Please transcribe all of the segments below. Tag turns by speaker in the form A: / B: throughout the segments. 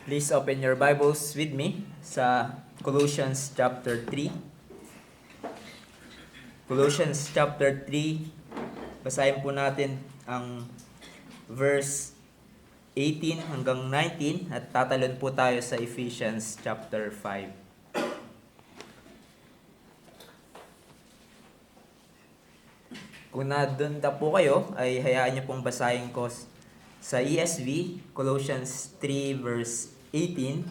A: Please open your Bibles with me sa Colossians chapter 3. Colossians chapter 3, basahin po natin ang verse 18 hanggang 19 at tatalon po tayo sa Ephesians chapter 5. Kung nandun na po kayo, ay hayaan niyo pong basahin ko sa ESV, Colossians 3 verse 18.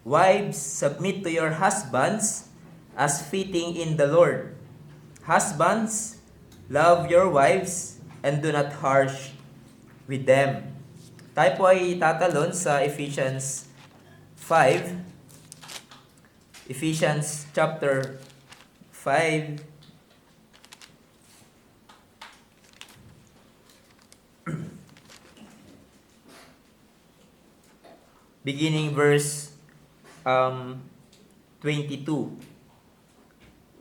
A: Wives, submit to your husbands as fitting in the Lord. Husbands, love your wives and do not harsh with them. Tayo po ay tatalon sa Ephesians 5. Ephesians chapter 5 beginning verse 22.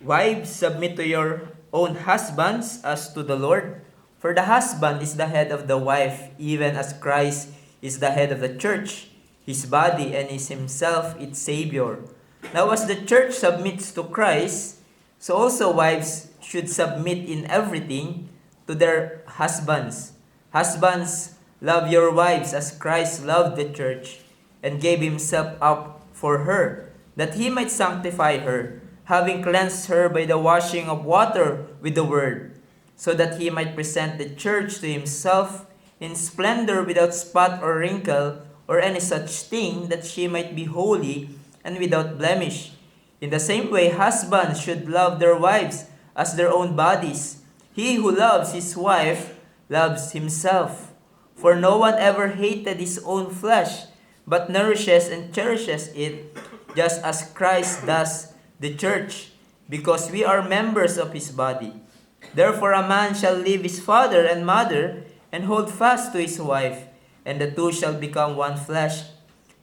A: Wives, submit to your own husbands as to the Lord. For the husband is the head of the wife, even as Christ is the head of the church, his body, and is himself its Savior. Now as the church submits to Christ, so also wives should submit in everything to their husbands. Husbands, love your wives as Christ loved the church and gave himself up for her, that he might sanctify her, having cleansed her by the washing of water with the word, so that he might present the church to himself in splendor, without spot or wrinkle or any such thing, that she might be holy and without blemish. In the same way, husbands should love their wives as their own bodies. He who loves his wife loves himself. For no one ever hated his own flesh, but nourishes and cherishes it, just as Christ does the church, because we are members of his body. Therefore a man shall leave his father and mother, and hold fast to his wife, and the two shall become one flesh.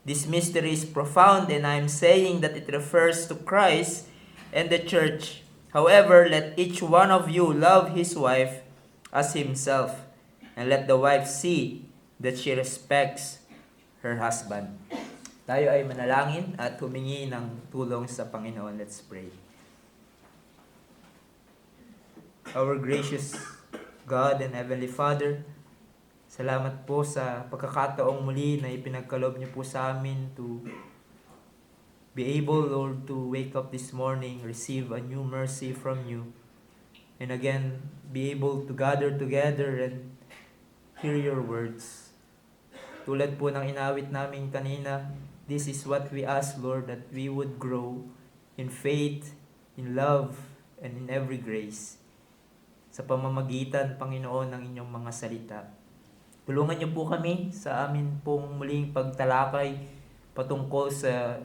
A: This mystery is profound, and I am saying that it refers to Christ and the church. However, let each one of you love his wife as himself, and let the wife see that she respects her husband. Tayo ay manalangin at humingi ng tulong sa Panginoon. Let's pray. Our gracious God and Heavenly Father, salamat po sa pagkakataong muli na ipinagkaloob niyo po sa amin to be able, Lord, to wake up this morning, receive a new mercy from you, and again, be able to gather together and hear your words. Tulad po ng inawit namin kanina, this is what we ask, Lord, that we would grow in faith, in love, and in every grace. Sa pamamagitan, Panginoon, ng inyong mga salita. Tulungan niyo po kami sa amin pong muling pagtalakay patungkol sa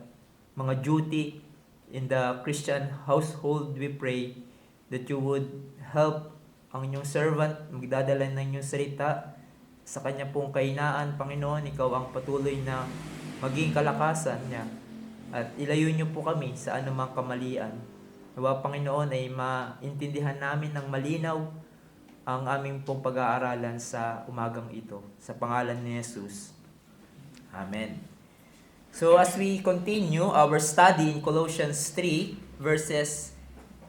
A: mga duty in the Christian household. We pray that you would help ang inyong servant magdadala ng inyong salita sa kanya pong kahinaan. Panginoon, ikaw ang patuloy na maging kalakasan niya at ilayo niyo po kami sa anumang kamalian. Nawa, Panginoon, ay maintindihan namin ng malinaw ang aming pong pag-aaralan sa umagang ito. Sa pangalan ni Jesus. Amen. So as we continue our study in Colossians 3 verses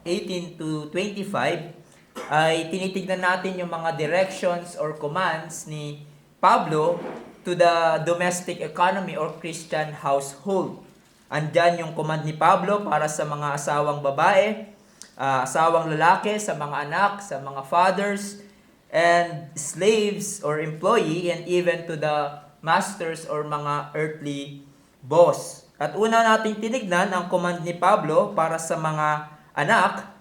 A: 18 to 25, ay tinitignan natin yung mga directions or commands ni Pablo to the domestic economy or Christian household. Andyan yung command ni Pablo para sa mga asawang babae, asawang lalaki, sa mga anak, sa mga fathers, and slaves or employee, and even to the masters or mga earthly boss. At una nating tinignan ang command ni Pablo para sa mga anak.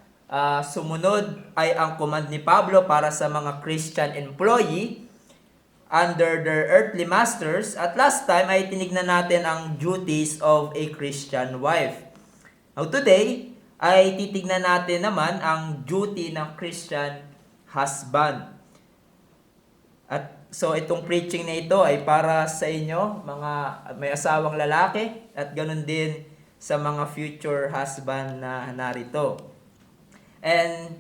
A: Sumunod ay ang command ni Pablo para sa mga Christian employee under their earthly masters. At last time ay tinignan natin ang duties of a Christian wife. Now today ay titignan natin naman ang duty ng Christian husband. At so itong preaching na ito ay para sa inyo, mga may asawang lalaki, at ganun din sa mga future husband na narito. And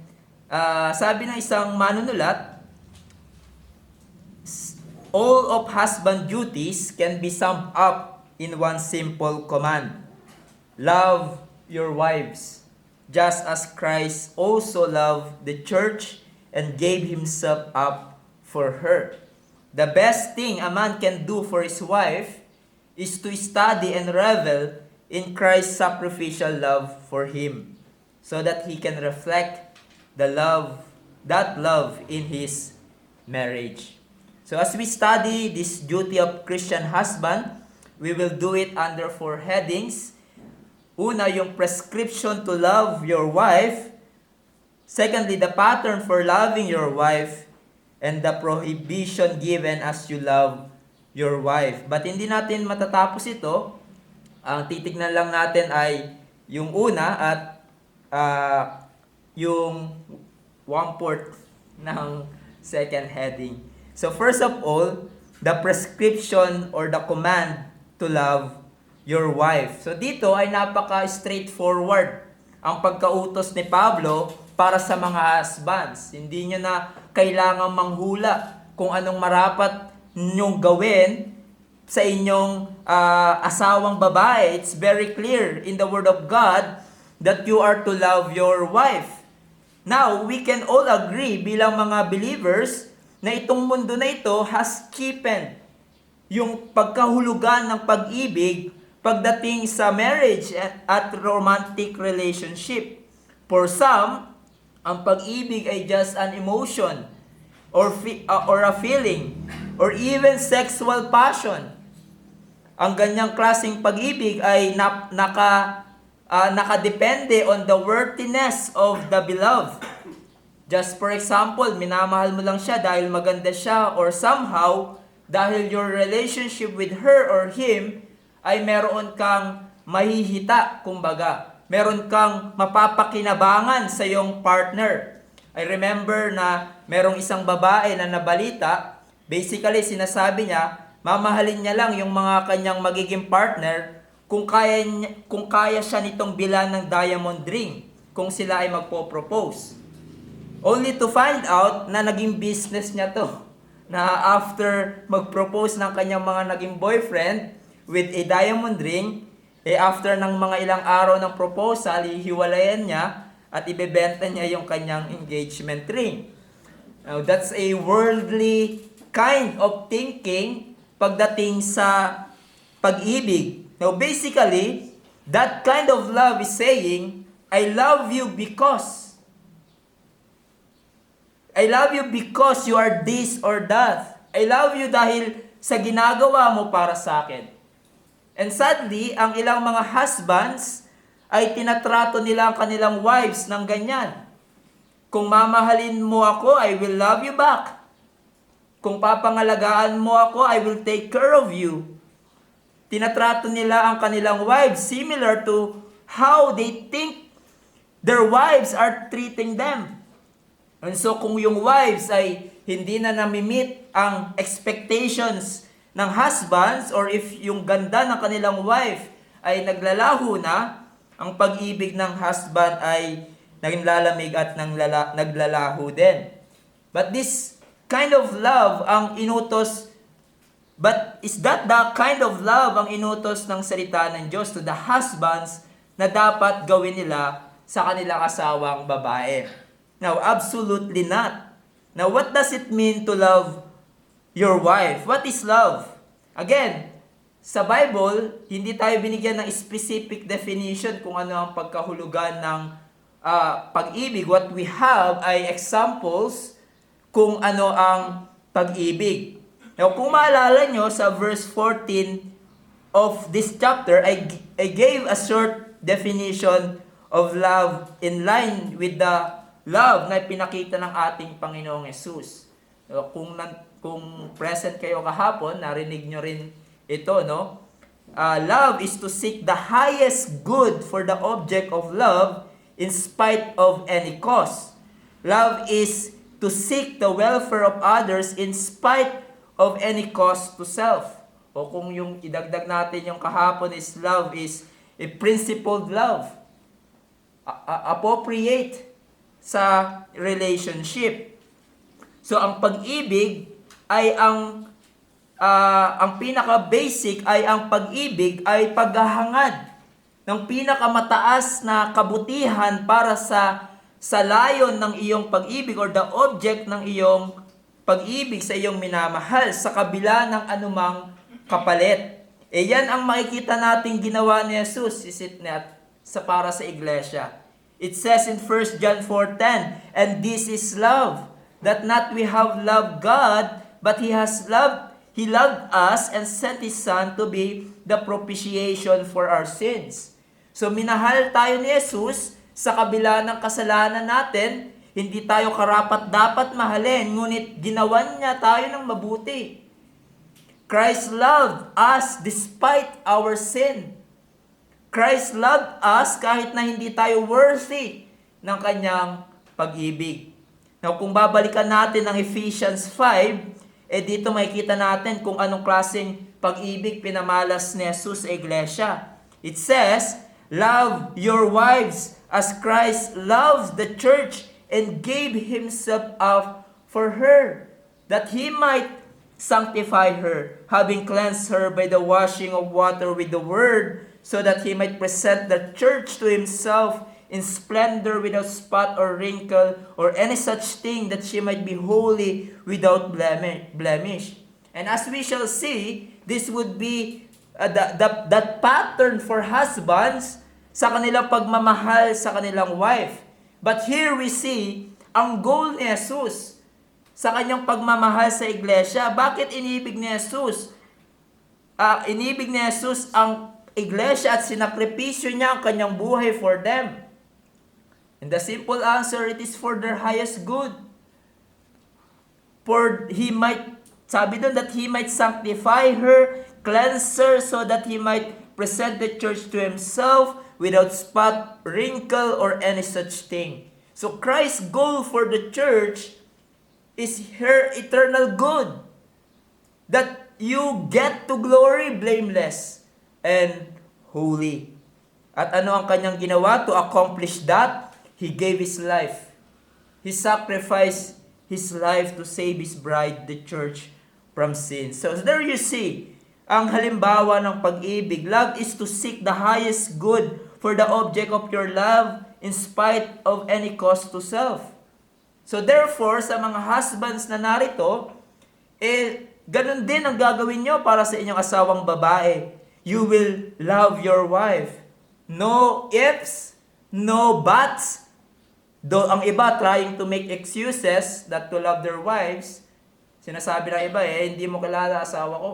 A: sabi ng isang manunulat, all of husband duties can be summed up in one simple command. Love your wives, just as Christ also loved the church and gave himself up for her. The best thing a man can do for his wife is to study and revel in Christ's sacrificial love for him, so that he can reflect that love in his marriage. So as we study this duty of Christian husband, we will do it under 4 headings. Una, yung prescription to love your wife. Secondly, the pattern for loving your wife. And the prohibition given as you love your wife. But hindi natin matatapos ito. Ang titignan lang natin ay yung una at yung 1/4 ng second heading. So first of all, the prescription or the command to love your wife. So dito ay napaka-straightforward ang pagkautos ni Pablo para sa mga husbands. Hindi nyo na kailangang manghula kung anong marapat nyong gawin sa inyong asawang babae. It's very clear in the Word of God that you are to love your wife. Now, we can all agree bilang mga believers na itong mundo na ito has cheapened yung pagkahulugan ng pag-ibig pagdating sa marriage at romantic relationship. For some, ang pag-ibig ay just an emotion or a feeling or even sexual passion. Ang ganyang klaseng pag-ibig ay nakadepende on the worthiness of the beloved. Just for example, minamahal mo lang siya dahil maganda siya or somehow dahil your relationship with her or him ay meron kang mahihita, kumbaga. Meron kang mapapakinabangan sa iyong partner. I remember na merong isang babae na nabalita, basically sinasabi niya, mamahalin niya lang yung mga kanyang magiging partner kung kaya siya nitong bilan ng diamond ring kung sila ay magpo-propose. Only to find out na naging business niya to. Na after mag-propose ng kanyang mga naging boyfriend with a diamond ring, after ng mga ilang araw ng proposal, hihiwalayan niya at ibebenta niya yung kanyang engagement ring. Now, that's a worldly kind of thinking pagdating sa pag-ibig. Now, basically, that kind of love is saying, I love you because you are this or that. I love you dahil sa ginagawa mo para sa akin. And sadly, ang ilang mga husbands ay tinatrato nila ang kanilang wives ng ganyan. Kung mamahalin mo ako, I will love you back. Kung papangalagaan mo ako, I will take care of you. Tinatrato nila ang kanilang wives similar to how they think their wives are treating them. And so kung yung wives ay hindi na nami-meet ang expectations ng husbands or if yung ganda ng kanilang wife ay naglalaho na, ang pag-ibig ng husband ay naglalamig at naglalaho din. But this kind of love ang inutos, but is that the kind of love ang inutos ng salita ng Diyos to the husbands na dapat gawin nila sa kanilang asawang babae? Now, absolutely not. Now, what does it mean to love your wife? What is love? Again, sa Bible, hindi tayo binigyan ng specific definition kung ano ang pagkahulugan ng pag-ibig. What we have ay examples kung ano ang pag-ibig. Now, kung maalala nyo sa verse 14 of this chapter, I gave a short definition of love in line with the love na pinakita ng ating Panginoong Hesus. Kung present kayo kahapon, narinig nyo rin ito, no? Love is to seek the highest good for the object of love in spite of any cost. Love is to seek the welfare of others in spite of any cost to self. O kung yung idagdag natin yung kahapon is love is a principled love. Appropriate sa relationship. So ang pag-ibig ay ang ang pinaka-basic ay ang pag-ibig ay paghahangad ng pinakamataas na kabutihan para sa layon ng iyong pag-ibig or the object ng iyong pag-ibig sa iyong minamahal sa kabila ng anumang kapalit. Yan ang makikita nating ginawa ni Jesus, is it not? Para sa iglesia. It says in 1 John 4:10, "And this is love, that not we have loved God, but He loved us and sent His Son to be the propitiation for our sins." So minahal tayo ni Jesus sa kabila ng kasalanan natin. Hindi tayo karapat-dapat mahalin, ngunit ginawan niya tayo ng mabuti. Christ loved us despite our sin. Christ loved us kahit na hindi tayo worthy ng kanyang pag-ibig. Now, kung babalikan natin ang Ephesians 5, dito makikita natin kung anong klaseng pag-ibig pinamalas ni Jesus sa iglesia. It says, "Love your wives as Christ loves the church and gave Himself up for her, that He might sanctify her, having cleansed her by the washing of water with the word, so that He might present the church to Himself in splendor, without spot or wrinkle or any such thing, that she might be holy without blemish." And as we shall see, this would be that pattern for husbands sa kanilang pagmamahal sa kanilang wife. But here we see ang goal ni Jesus sa kanyang pagmamahal sa iglesia. Bakit inibig ni Jesus? Inibig ni Jesus ang iglesia at sinakripisyo niya ang kanyang buhay for them. And the simple answer, it is for their highest good. Sabi doon, that He might sanctify her, cleanse her, so that He might present the church to Himself without spot, wrinkle, or any such thing. So Christ's goal for the church is her eternal good. That you get to glory blameless and holy. At ano ang kanyang ginawa to accomplish that? He gave His life. He sacrificed His life to save His bride, the church, from sin. So there you see, ang halimbawa ng pag-ibig. Love is to seek the highest good for the object of your love in spite of any cost to self. So therefore, sa mga husbands na narito, ganun din ang gagawin nyo para sa inyong asawang babae. You will love your wife. No ifs, no buts. Though ang iba trying to make excuses not to love their wives, sinasabi ng iba, hindi mo kilala asawa ko.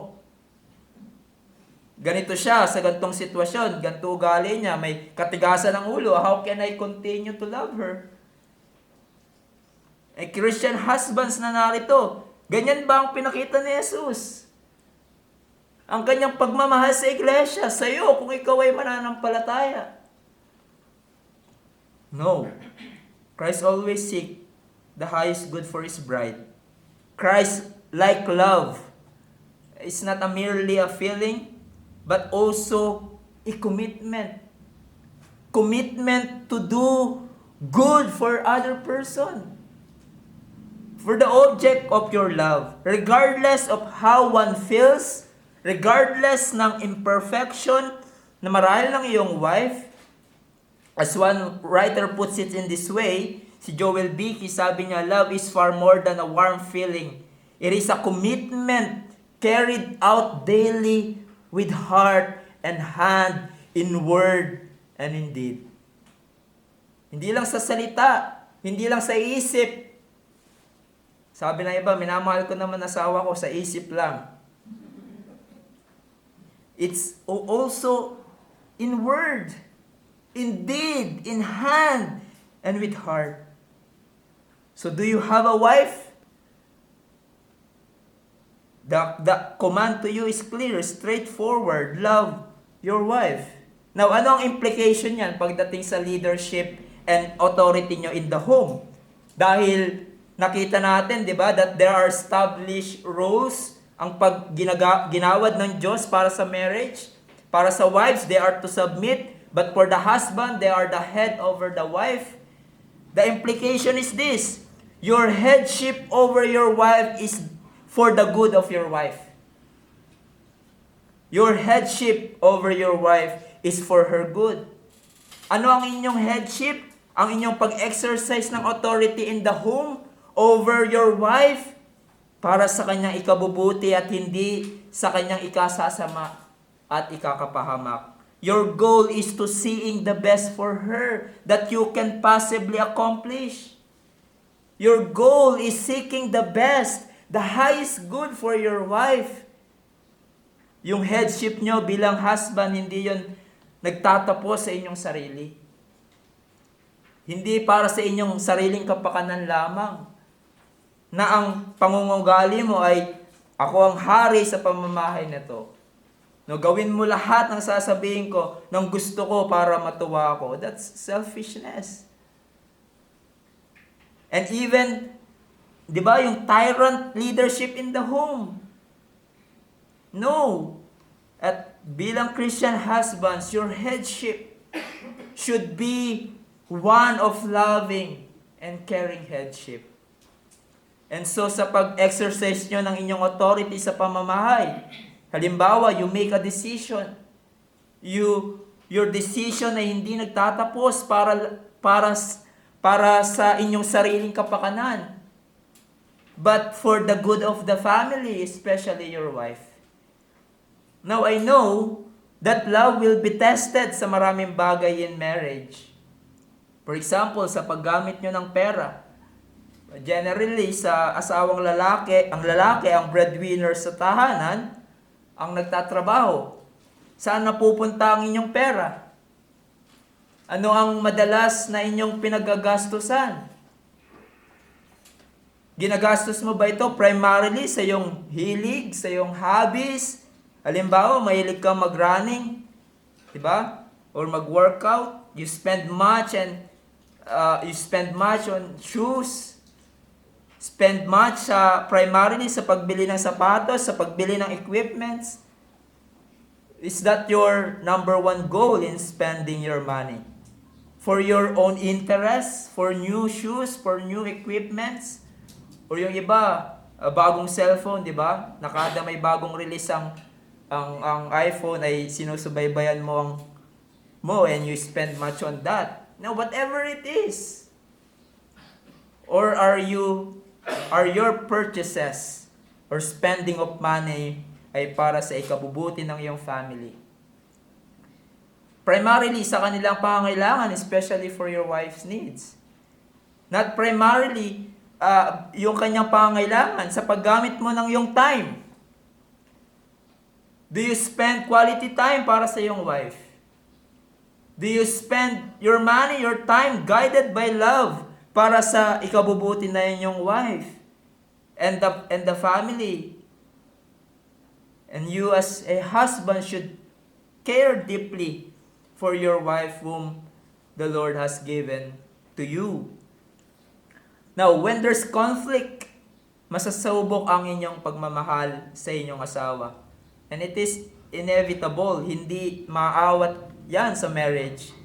A: Ganito siya sa gantong sitwasyon, ganito ugali niya, may katigasan ng ulo. How can I continue to love her? Christian husbands na narito, ganyan ba ang pinakita ni Jesus? Ang kanyang pagmamahal sa iglesia, sa iyo kung ikaw ay mananampalataya. No. Christ always seek the highest good for His bride. Christ-like love is not merely a feeling, but also a commitment. Commitment to do good for other person. For the object of your love. Regardless of how one feels, regardless ng imperfection na marahil ng iyong wife, as one writer puts it in this way, si Joel Beeke, sabi niya, love is far more than a warm feeling. It is a commitment carried out daily with heart and hand, in word and in deed. Hindi lang sa salita, hindi lang sa isip. Sabi ng iba, minamahal ko naman asawa ko, sa isip lang. It's also in word, in deed, in hand, and with heart. So do you have a wife? The command to you is clear, straightforward. Love your wife. Now, ano ang implication niyan pagdating sa leadership and authority nyo in the home? Dahil nakita natin, di ba, that there are established rules ang ginawad ng Diyos para sa marriage. Para sa wives, they are to submit. But for the husband, they are the head over the wife. The implication is this: your headship over your wife is for the good of your wife. Your headship over your wife is for her good. Ano ang inyong headship? Ang inyong pag-exercise ng authority in the home over your wife para sa kanyang ikabubuti at hindi sa kanyang ikasasama at ikakapahamak. Your goal is to seeing the best for her that you can possibly accomplish. Your goal is seeking the best, the highest good for your wife. Yung headship nyo bilang husband, hindi yon nagtatapos sa inyong sarili. Hindi para sa inyong sariling kapakanan lamang. Na ang pangungugali mo ay, ako ang hari sa pamamahay na to. No, gawin mo lahat ng sasabihin ko, ng gusto ko para matuwa ako. That's selfishness. And even, di ba, yung tyrant leadership in the home. No. At bilang Christian husbands, your headship should be one of loving and caring headship. And so sa pag-exercise nyo ng inyong authority sa pamamahay, halimbawa, you make a decision. Your decision ay hindi nagtatapos para sa inyong sariling kapakanan, but for the good of the family, especially your wife. Now, I know that love will be tested sa maraming bagay in marriage. For example, sa paggamit nyo ng pera. Generally, sa asawang lalaki, ang breadwinner sa tahanan, ang nagtatrabaho. Saan napupunta ang inyong pera? Ano ang madalas na inyong pinagagastusan? Ginagastos mo ba ito primarily sa iyong hilig, sa iyong hobbies? Halimbawa, mahilig kang mag-running, di ba? Or mag-workout. You spend much on shoes. Spend much primarily sa pagbili ng sapatos, sa pagbili ng equipments. Is that your number one goal in spending your money? For your own interests, for new shoes, for new equipments? Or yung iba, bagong cellphone, di ba? Nakada may bagong release ang iPhone ay sinusubaybayan mo and you spend much on that. Now, whatever it is. Or are your purchases or spending of money ay para sa ikabubuti ng iyong family? Primarily sa kanilang pangangailangan, especially for your wife's needs. Not primarily yung kanyang pangangailangan sa paggamit mo ng iyong time. Do you spend quality time para sa iyong wife? Do you spend your money, your time guided by love para sa ikabubuti na inyong wife and the family? And you as a husband should care deeply for your wife whom the Lord has given to you. Now, when there's conflict, masasubok ang inyong pagmamahal sa inyong asawa. And it is inevitable, hindi maaawat yan sa marriage.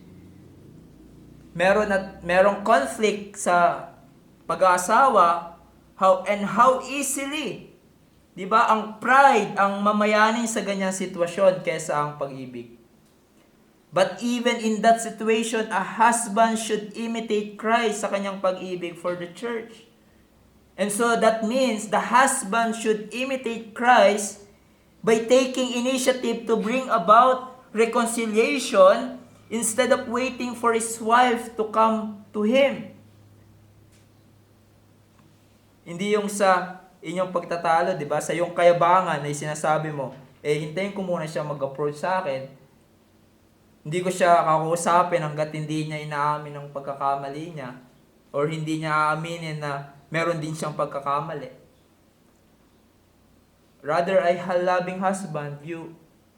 A: Merong conflict sa pag-aasawa, how easily, di ba, ang pride ang mamayanin sa ganyang sitwasyon kaysa ang pag-ibig. But even in that situation, a husband should imitate Christ sa kanyang pag-ibig for the church. And so that means the husband should imitate Christ by taking initiative to bring about reconciliation instead of waiting for his wife to come to him. Hindi yung sa inyong pagtatalo, di ba? Sa iyong kayabangan ay sinasabi mo, hintayin ko muna siya mag-approach sa akin. Hindi ko siya kakausapin hanggat hindi niya inaamin ang pagkakamali niya or hindi niya aaminin na meron din siyang pagkakamali. Rather, a loving husband, you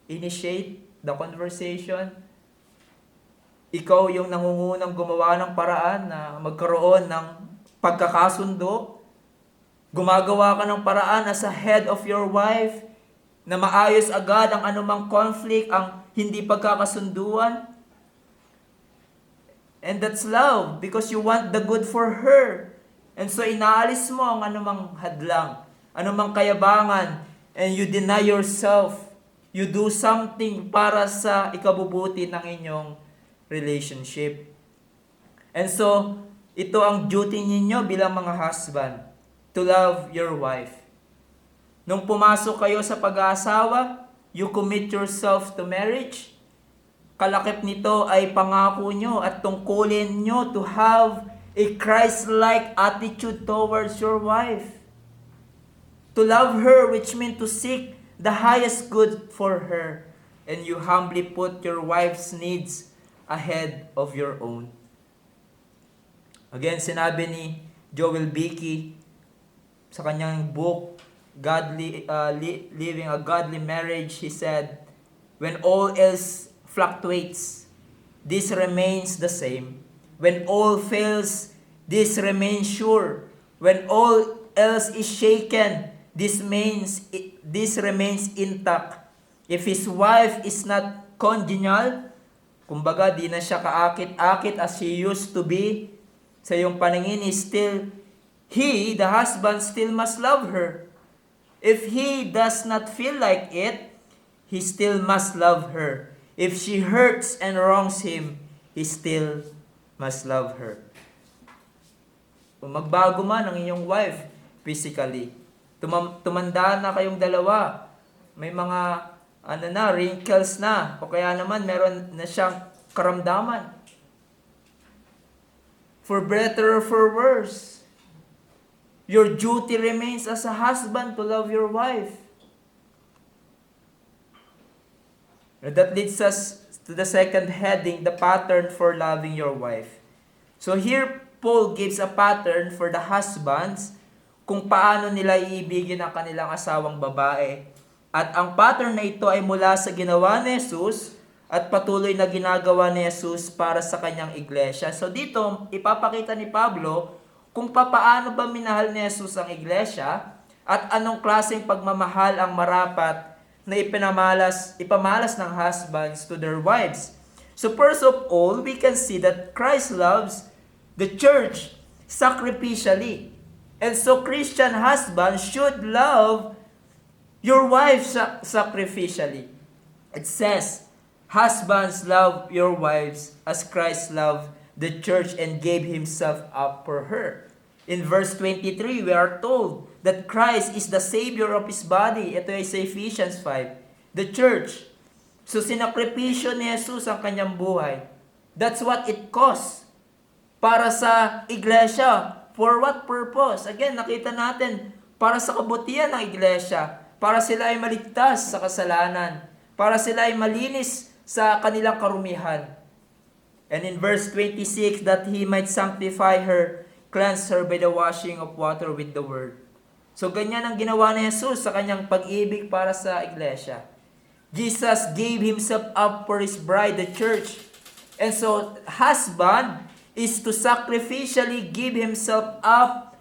A: initiate the conversation. Ikaw yung nangungunang gumawa ng paraan na magkaroon ng pagkakasundo. Gumagawa ka ng paraan as a head of your wife na maayos agad ang anumang conflict, ang hindi pagkakasunduan. And that's love because you want the good for her. And so inaalis mo ang anumang hadlang, anumang kayabangan, and you deny yourself You do something para sa ikabubuti ng inyong relationship. And so, ito ang duty ninyo bilang mga husband, to love your wife. Nung pumasok kayo sa pag-aasawa, you commit yourself to marriage. Kalakip nito ay pangako nyo at tungkulin nyo to have a Christ-like attitude towards your wife. To love her, which means to seek the highest good for her. And you humbly put your wife's needs ahead of your own. Again, sinabi ni Joel Beakey sa kanyang book, Living a Godly Marriage, he said, when all else fluctuates, this remains the same. When all fails, this remains sure. When all else is shaken, this remains intact. If his wife is not congenial, kumbaga di na siya kaakit-akit as she used to be, sa iyong paningin is still, the husband still must love her. If he does not feel like it, he still must love her. If she hurts and wrongs him, he still must love her. Kung magbago man ang inyong wife physically, tumanda na kayong dalawa, may mga wrinkles na, o kaya naman meron na siyang karamdaman. For better or for worse, your duty remains as a husband to love your wife. And that leads us to the second heading, the pattern for loving your wife. So here, Paul gives a pattern for the husbands kung paano nila iibigin ang kanilang asawang babae. At ang pattern na ito ay mula sa ginawa ni Jesus at patuloy na ginagawa ni Jesus para sa kanyang iglesia. So dito, ipapakita ni Pablo kung paano ba minahal ni Jesus ang iglesia at anong klaseng pagmamahal ang marapat na ipamalas ng husbands to their wives. So first of all, we can see that Christ loves the church sacrificially. And so Christian husbands should love your wife sacrificially. It says, husbands, love your wives as Christ loved the church and gave himself up for her. In verse 23, we are told that Christ is the Savior of His body. Ito ay sa Ephesians 5. The church. So sinakripisyo ni Jesus ang kanyang buhay. That's what it costs. Para sa iglesia. For what purpose? Again, nakita natin, para sa kabutihan ng iglesia. Para sila ay maligtas sa kasalanan. Para sila ay malinis sa kanilang karumihan. And in verse 26, that He might sanctify her, cleanse her by the washing of water with the word. So ganyan ang ginawa ni Jesus sa kanyang pag-ibig para sa iglesia. Jesus gave Himself up for His bride, the church. And so, husband is to sacrificially give himself up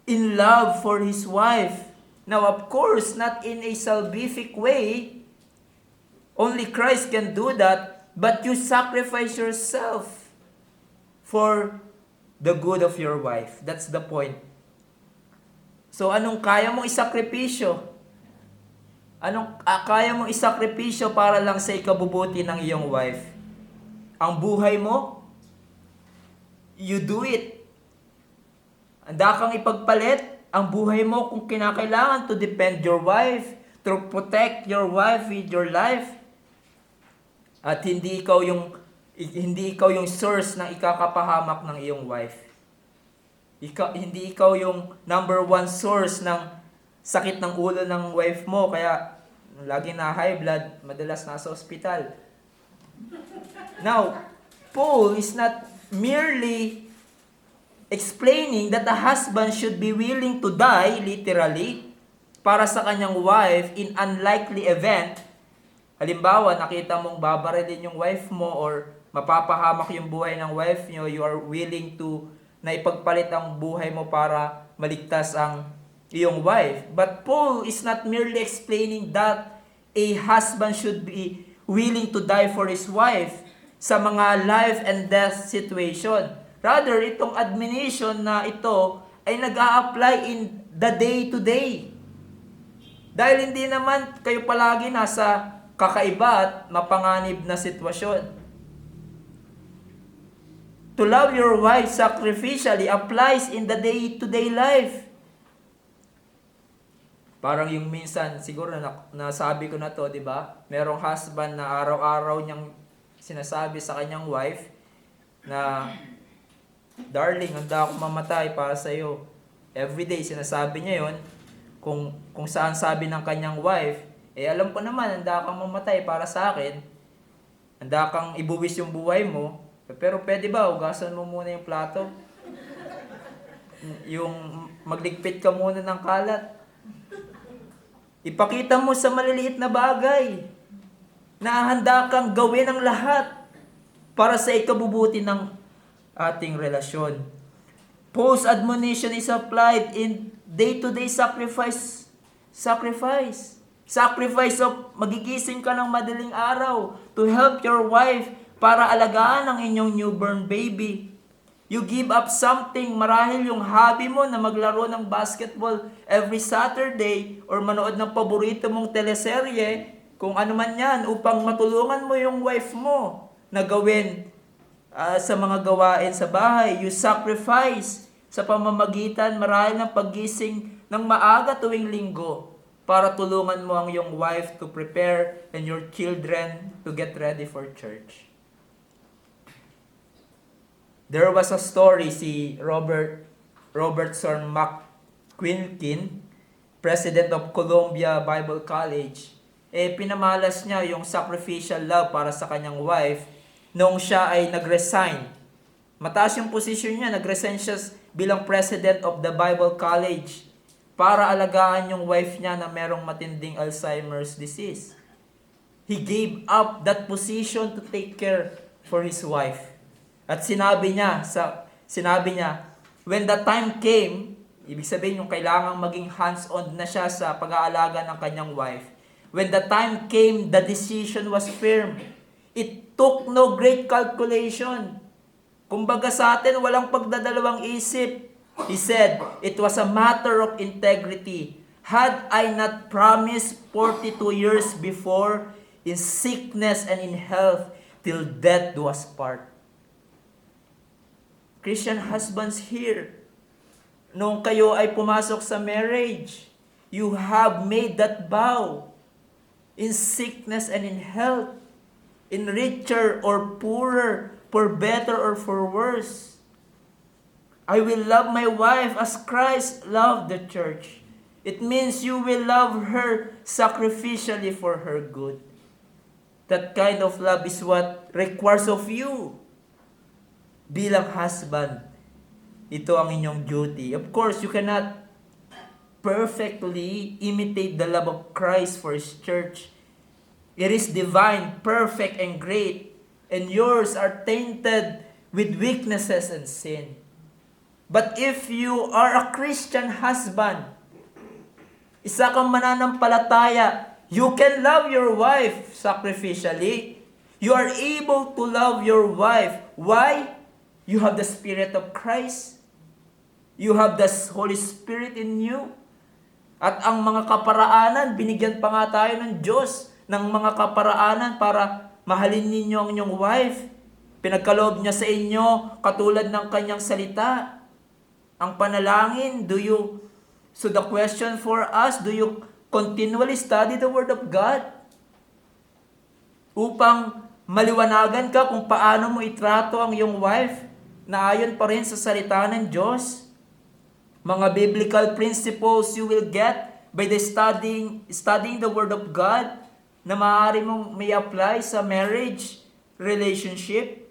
A: in love for his wife. Now, of course, not in a salvific way. Only Christ can do that. But you sacrifice yourself for the good of your wife. That's the point. So, anong kaya mong isakripisyo? Anong kaya mong isakripisyo para lang sa ikabubuti ng iyong wife? Ang buhay mo? You do it. Handa kang ipagpalit ang buhay mo kung kinakailangan to defend your wife, to protect your wife with your life. At hindi ikaw yung source ng ikakapahamak ng iyong wife. Hindi ikaw yung number one source ng sakit ng ulo ng wife mo, kaya lagi na high blood, madalas nasa ospital. Now, Paul is not merely explaining that a husband should be willing to die, literally, para sa kanyang wife in unlikely event. Halimbawa, nakita mong babarilin yung wife mo or mapapahamak yung buhay ng wife nyo, you are willing to na ipagpalit ang buhay mo para maligtas ang iyong wife. But Paul is not merely explaining that a husband should be willing to die for his wife sa mga life and death situation. Rather, itong admonition na ito ay nag-a-apply in the day-to-day. Dahil hindi naman kayo palagi nasa kakaiba at mapanganib na sitwasyon. To love your wife sacrificially applies in the day-to-day life. Parang yung minsan, siguro nasabi ko na to, di ba? Merong husband na araw-araw niyang sinasabi sa kanyang wife na, "Darling, handa ako mamatay para sa iyo." Everyday sinasabi niya yon. Kung saan sabi ng kanyang wife, alam ko naman, handa kang mamatay para sa akin. Handa kang ibuwis yung buhay mo. Pero pwede ba, hugasan mo muna yung plato? Yung magligpit ka muna ng kalat. Ipakita mo sa maliliit na bagay na handa kang gawin ang lahat para sa ikabubuti ng ating relasyon. Paul's admonition is applied in day-to-day sacrifice. Sacrifice of magigising ka ng madaling araw to help your wife para alagaan ang inyong newborn baby. You give up something, marahil yung hobby mo na maglaro ng basketball every Saturday or manood ng paborito mong teleserye, kung ano man yan, upang matulungan mo yung wife mo na gawin sa mga gawain sa bahay. You sacrifice sa pamamagitan marahil ng paggising ng maaga tuwing linggo para tulungan mo ang iyong wife to prepare and your children to get ready for church. There was a story, si Robertson McQuilkin, president of Columbia Bible College, pinamalas niya yung sacrificial love para sa kanyang wife noong siya ay nag-resign. Mataas yung posisyon niya, nag-resign siya bilang president of the Bible College para alagaan yung wife niya na merong matinding Alzheimer's disease. He gave up that position to take care for his wife. At sinabi niya, when the time came, ibig sabihin yung kailangang maging hands-on na siya sa pag-aalaga ng kanyang wife. When the time came, the decision was firm. It took no great calculation. Kumbaga sa atin, walang pagdadalawang isip. He said, it was a matter of integrity. Had I not promised 42 years before, in sickness and in health, till death do us part. Christian husbands here, nung kayo ay pumasok sa marriage, you have made that vow in sickness and in health, in richer or poorer, for better or for worse. I will love my wife as Christ loved the church. It means you will love her sacrificially for her good. That kind of love is what requires of you. Bilang husband, ito ang inyong duty. Of course, you cannot perfectly imitate the love of Christ for His church. It is divine, perfect, and great, and yours are tainted with weaknesses and sin. But if you are a Christian husband, isa kang mananampalataya, you can love your wife sacrificially. You are able to love your wife. Why? You have the Spirit of Christ. You have the Holy Spirit in you. At ang mga kaparaanan, binigyan pa nga tayo ng Diyos ng mga kaparaanan para mahalin ninyo ang inyong wife. Pinagkaloob niya sa inyo katulad ng kanyang salita. Ang panalangin, so the question for us, do you continually study the Word of God? Upang maliwanagan ka kung paano mo itrato ang iyong wife na ayon pa rin sa salita ng Diyos. Mga biblical principles you will get by the studying the Word of God na maaari mong may apply sa marriage relationship.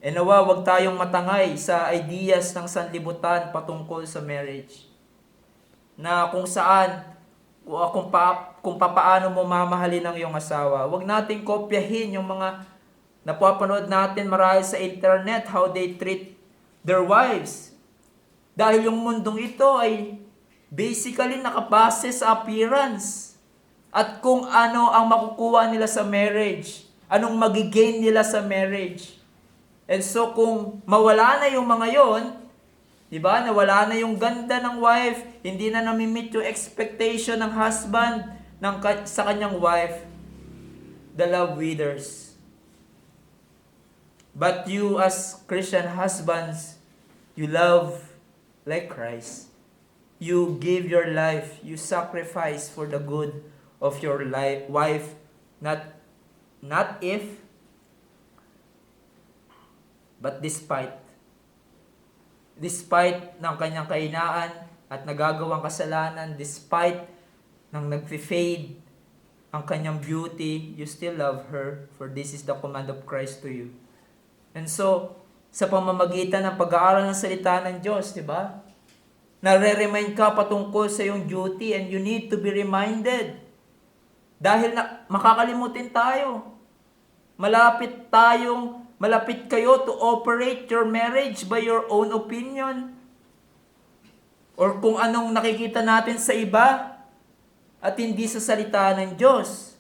A: E nawa, wag tayong matangay sa ideas ng sanlibutan patungkol sa marriage. Na kung saan, kung paano mo mamahalin ang iyong asawa. Wag nating kopyahin yung mga napapanood natin marahil sa internet, how they treat their wives. Dahil yung mundong ito ay basically nakabase sa appearance. At kung ano ang makukuha nila sa marriage. Anong magigain nila sa marriage. And so kung mawala na yung mga yon, nawala na yung ganda ng wife, hindi na nami-meet yung expectation ng husband, sa kanyang wife, the love withers. But you as Christian husbands, you love like Christ. You give your life, you sacrifice for the good of your wife, not if, but despite ng kanyang kahinaan at nagagawang kasalanan, despite ng nagfi-fade ang kanyang beauty, you still love her, for this is the command of Christ to you. And so, sa pamamagitan ng pag-aaral ng salita ng Diyos, di ba? Nare-remind ka patungkol sa iyong duty, and you need to be reminded. Dahil makakalimutin tayo. Malapit kayo to operate your marriage by your own opinion. Or kung anong nakikita natin sa iba at hindi sa salita ng Diyos.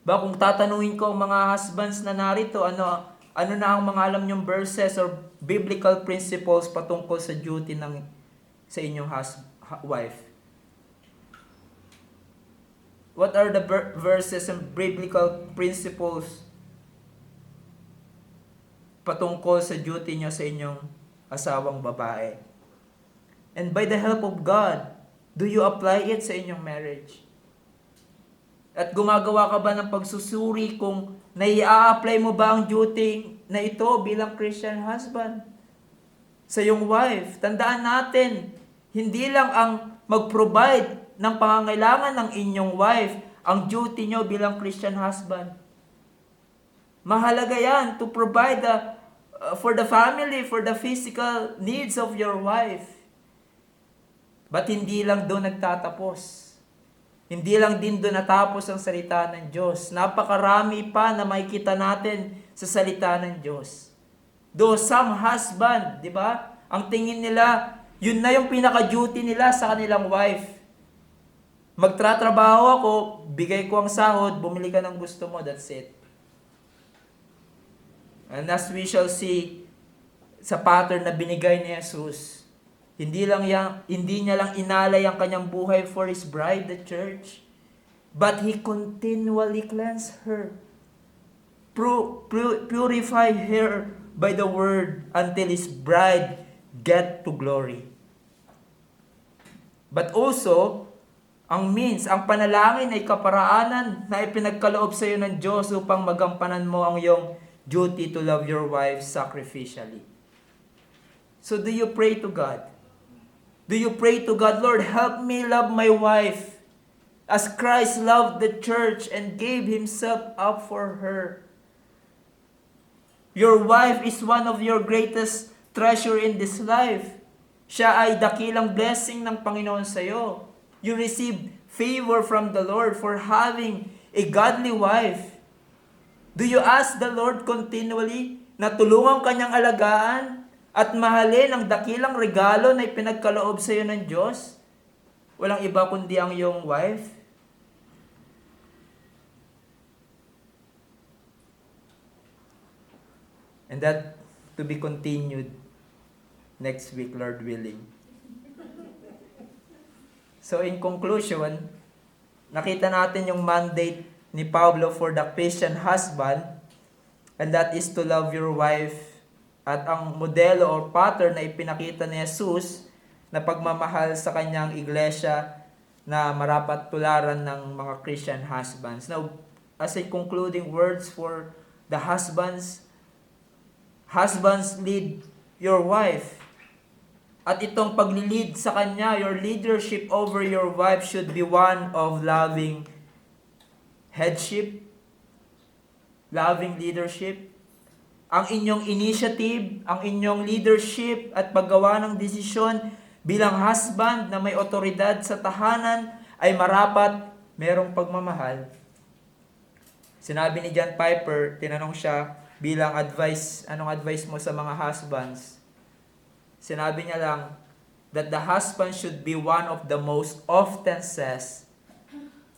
A: Ba kung tatanungin ko ang mga husbands na narito, ano na ang mga alam niyong verses or biblical principles patungkol sa duty sa inyong wife? What are the verses and biblical principles patungkol sa duty niyo sa inyong asawang babae? And by the help of God, do you apply it sa inyong marriage? At gumagawa ka ba ng pagsusuri kung nai-apply mo ba ang duty na ito bilang Christian husband sa iyong wife? Tandaan natin, hindi lang ang mag-provide ng pangangailangan ng inyong wife ang duty nyo bilang Christian husband. Mahalaga yan to provide for the family, for the physical needs of your wife. But hindi lang doon nagtatapos. Hindi lang din doon natapos ang salita ng Diyos. Napakarami pa na makikita natin sa salita ng Diyos. Though some husband, di ba? Ang tingin nila, yun na yung pinaka-duty nila sa kanilang wife. Magtratrabaho ako, bigay ko ang sahod, bumili ka ng gusto mo, that's it. And as we shall see sa pattern na binigay ni Jesus, hindi niya lang inalay ang kanyang buhay for His bride, the church, but He continually cleansed her, purify her by the word until His bride get to glory. But also, ang panalangin ay kaparaanan na ipinagkaloob sa iyo ng Diyos upang magampanan mo ang iyong duty to love your wife sacrificially. So do you pray to God? Do you pray to God, Lord, help me love my wife as Christ loved the church and gave Himself up for her? Your wife is one of your greatest treasure in this life. Siya ay dakilang blessing ng Panginoon sa iyo. You receive favor from the Lord for having a godly wife. Do you ask the Lord continually na tulungan kanyang alagaan at mahalin ang dakilang regalo na ipinagkaloob sa iyo ng Diyos? Walang iba kundi ang iyong wife. And that to be continued next week, Lord willing. So in conclusion, nakita natin yung mandate ni Pablo for the Christian husband, and that is to love your wife. At ang modelo or pattern na ipinakita ni Jesus na pagmamahal sa kanyang iglesia na marapat tularan ng mga Christian husbands. Now, as a concluding words for the husbands lead your wife. At itong paglilid sa kanya, your leadership over your wife should be one of loving headship, loving leadership. Ang inyong initiative, ang inyong leadership at paggawa ng desisyon bilang husband na may otoridad sa tahanan ay marapat merong pagmamahal. Sinabi ni John Piper, tinanong siya bilang advice, anong advice mo sa mga husbands? Sinabi niya lang that the husband should be one of the most often says,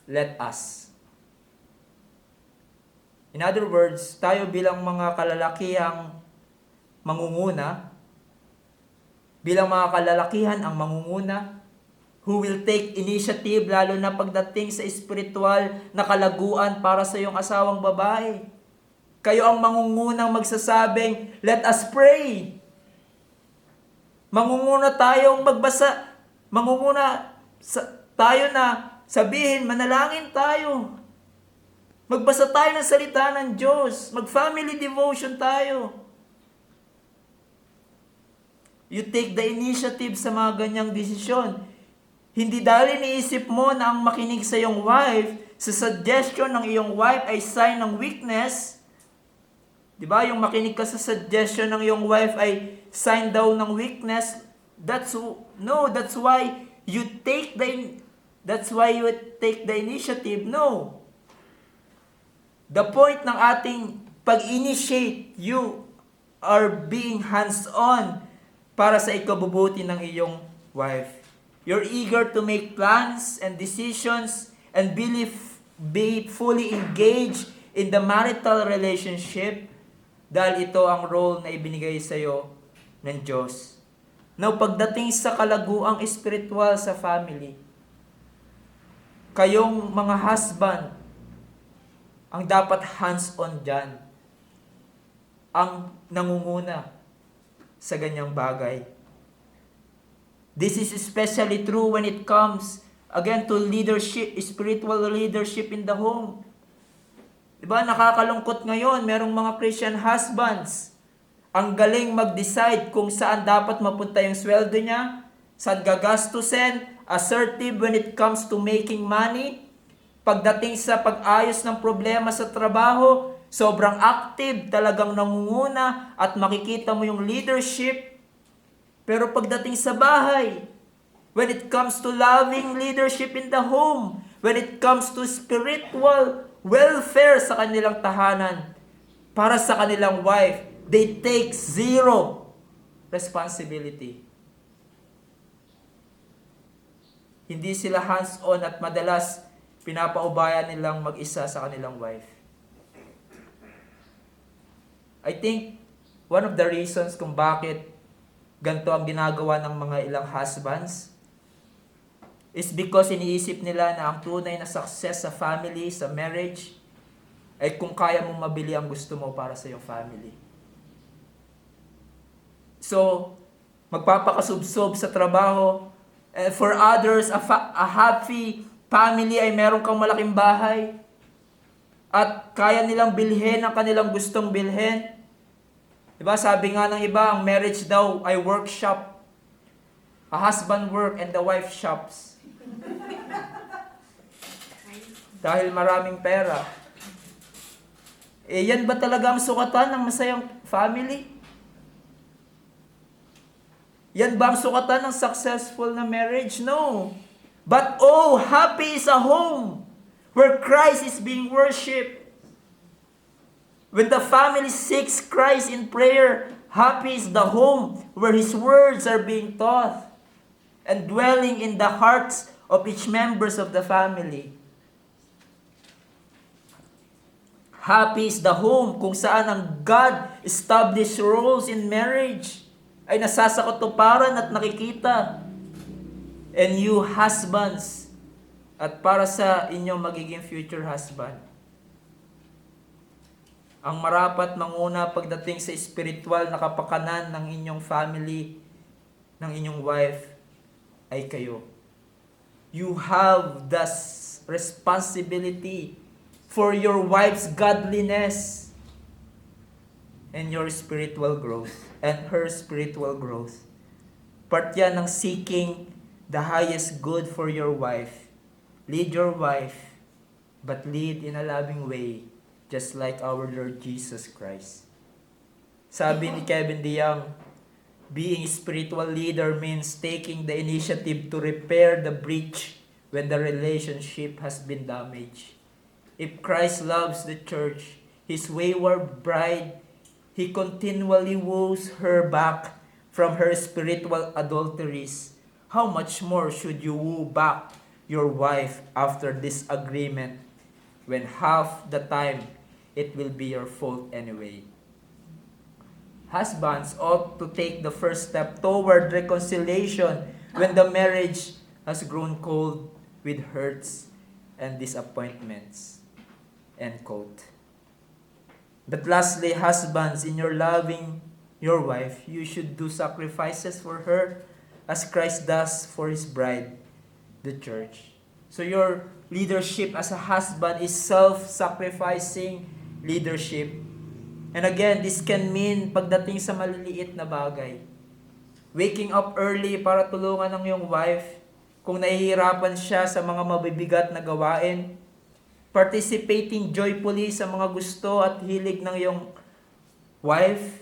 A: let us. In other words, tayo bilang mga kalalakihang mangunguna, bilang mga kalalakihan ang mangunguna, who will take initiative lalo na pagdating sa espiritual na kalaguan para sa iyong asawang babae. Kayo ang mangungunang magsasabing, let us pray. Mangunguna tayong magbasa. Tayo na sabihin, manalangin tayo. Magbasa tayo ng salita ng Diyos. Mag-family devotion tayo. You take the initiative sa mga ganyang desisyon. Hindi dahil iniisip mo na ang makinig sa iyong wife, sa suggestion ng iyong wife ay sign ng weakness. Diba? Yung makinig ka sa suggestion ng iyong wife ay sign daw ng weakness. That's why you take the initiative. No. The point ng ating pag-initiate, you are being hands-on para sa ikabubuti ng iyong wife. You're eager to make plans and decisions and be fully engaged in the marital relationship dahil ito ang role na ibinigay sa iyo ng Diyos. Now, pagdating sa kalaguang espiritual sa family, kayong mga husband, ang dapat hands-on dyan, ang nangunguna sa ganyang bagay. This is especially true when it comes, again, to leadership, spiritual leadership in the home. Diba, nakakalungkot ngayon, merong mga Christian husbands, ang galing mag-decide kung saan dapat mapunta yung sweldo niya, saan gagastusin, assertive when it comes to making money. Pagdating sa pag-ayos ng problema sa trabaho, sobrang active, talagang nangunguna at makikita mo yung leadership. Pero pagdating sa bahay, when it comes to loving leadership in the home, when it comes to spiritual welfare sa kanilang tahanan, para sa kanilang wife, they take zero responsibility. Hindi sila hands-on at madalas pinapaubayan nilang mag-isa sa kanilang wife. I think one of the reasons kung bakit ganito ang ginagawa ng mga ilang husbands is because iniisip nila na ang tunay na success sa family, sa marriage, ay kung kaya mong mabili ang gusto mo para sa iyong family. So, magpapakasubsob sa trabaho. For others, a happy family ay meron kang malaking bahay at kaya nilang bilhin ang kanilang gustong bilhin. Diba? Sabi nga ng iba, ang marriage daw ay workshop. A husband work and the wife shops. Dahil maraming pera. Yan ba talaga ang sukatan ng masayang family? Yan ba ang sukatan ng successful na marriage? No. But happy is a home where Christ is being worshipped. When the family seeks Christ in prayer, happy is the home where His words are being taught and dwelling in the hearts of each members of the family. Happy is the home kung saan ang God-established roles in marriage ay nasasakatuparan at nakikita. And you husbands, at para sa inyong magiging future husband, ang marapat manguna pagdating sa spiritual na kapakanan ng inyong family, ng inyong wife, ay kayo. You have the responsibility for your wife's godliness and your spiritual growth and her spiritual growth. Part yan ng seeking the highest good for your wife. Lead your wife, but lead in a loving way, just like our Lord Jesus Christ. Sabi ni Kevin DeYoung, being a spiritual leader means taking the initiative to repair the breach when the relationship has been damaged. If Christ loves the church, His wayward bride, He continually woos her back from her spiritual adulteries. How much more should you woo back your wife after disagreement when half the time it will be your fault anyway? Husbands ought to take the first step toward reconciliation when the marriage has grown cold with hurts and disappointments. End quote. But lastly, husbands, in your loving your wife, you should do sacrifices for her as Christ does for His bride, the church. So your leadership as a husband is self-sacrificing leadership. And again, this can mean pagdating sa maliliit na bagay. Waking up early para tulungan ng iyong wife kung nahihirapan siya sa mga mabibigat na gawain. Participating joyfully sa mga gusto at hilig ng iyong wife.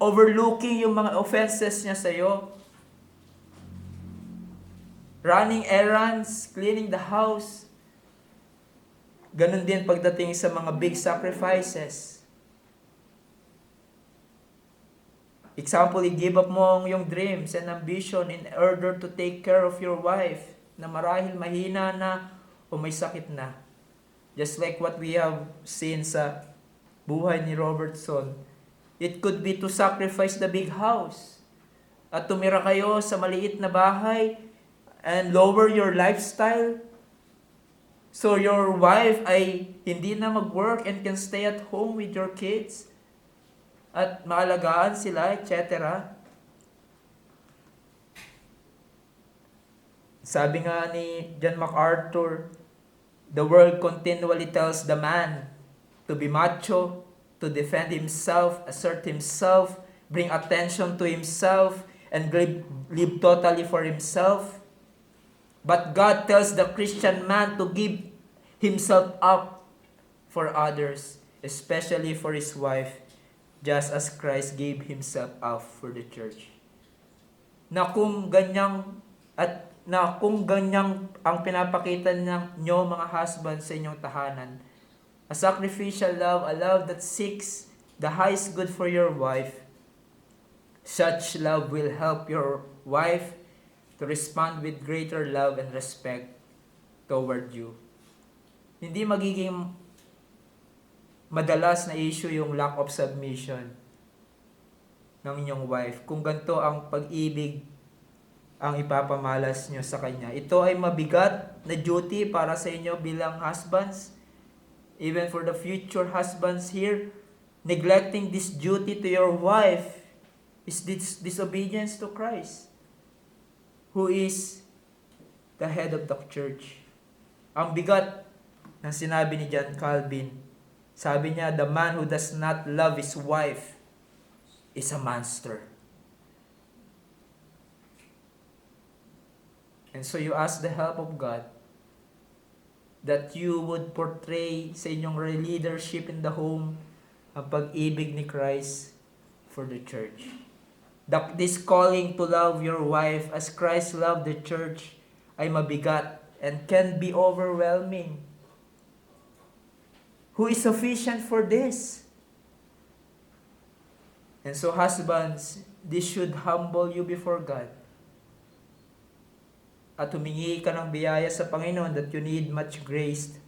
A: Overlooking yung mga offenses niya sa iyo. Running errands, cleaning the house. Ganon din pagdating sa mga big sacrifices. Example, i-give up mo ang iyong dreams and ambition in order to take care of your wife na marahil mahina na o may sakit na. Just like what we have seen sa buhay ni Robertson. It could be to sacrifice the big house at tumira kayo sa maliit na bahay and lower your lifestyle. So your wife ay hindi na mag-work and can stay at home with your kids at maalagaan sila, etc. Sabi nga ni John MacArthur, the world continually tells the man to be macho, to defend himself, assert himself, bring attention to himself, and live totally for himself. But God tells the Christian man to give himself up for others, especially for his wife, just as Christ gave himself up for the church. Na kung ganyang ang pinapakita nyo mga husbands sa inyong tahanan, a sacrificial love, a love that seeks the highest good for your wife, such love will help your wife to respond with greater love and respect toward you. Hindi magiging madalas na issue yung lack of submission ng inyong wife kung ganito ang pag-ibig ang ipapamalas nyo sa kanya. Ito ay mabigat na duty para sa inyo bilang husbands. Even for the future husbands here, neglecting this duty to your wife is disobedience to Christ, who is the head of the church. Ang bigat ng sinabi ni John Calvin, sabi niya, the man who does not love his wife is a monster. And so you ask the help of God that you would portray sa inyong leadership in the home ang pag-ibig ni Christ for the church. This calling to love your wife as Christ loved the church ay mabigat and can be overwhelming. Who is sufficient for this? And so husbands, this should humble you before God. At humingi ka ng biyaya sa Panginoon that you need much grace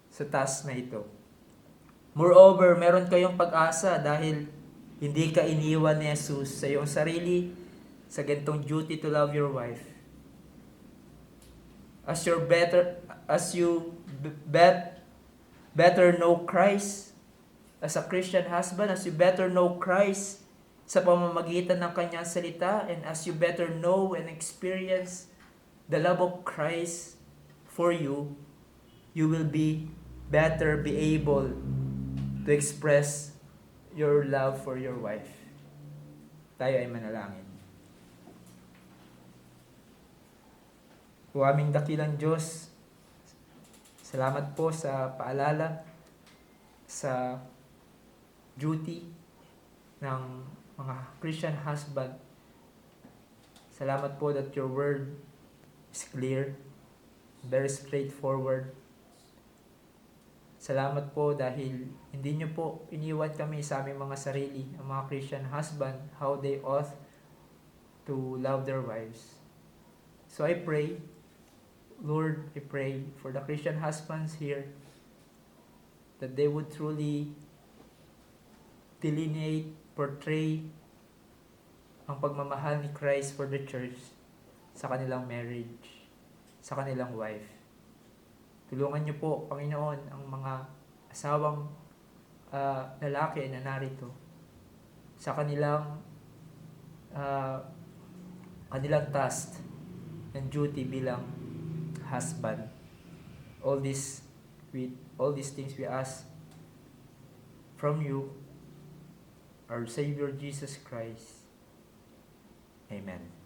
A: sa task na ito. Moreover, meron kayong pag-asa dahil hindi ka iniwan ni Jesus sa iyong sarili sa ganitong duty to love your wife. As you better know Christ as a Christian husband, as you better know Christ sa pamamagitan ng kanyang salita, and as you better know and experience the love of Christ for you, you will be able to express your love for your wife. Tayo ay manalangin. O aming dakilang Diyos, salamat po sa paalala, sa duty ng mga Christian husband. Salamat po that your word is clear, very straightforward. Salamat po dahil hindi nyo po iniwan kami sa aming mga sarili, ang mga Christian husband, how they ought to love their wives. So I pray, Lord, I pray for the Christian husbands here that they would truly delineate, portray ang pagmamahal ni Christ for the church sa kanilang marriage, sa kanilang wife. Tulungan niyo po, Panginoon, ang mga asawang lalaki na narito sa kanilang kanilang task and duty bilang husband. All these things we ask from you, our Savior Jesus Christ. Amen.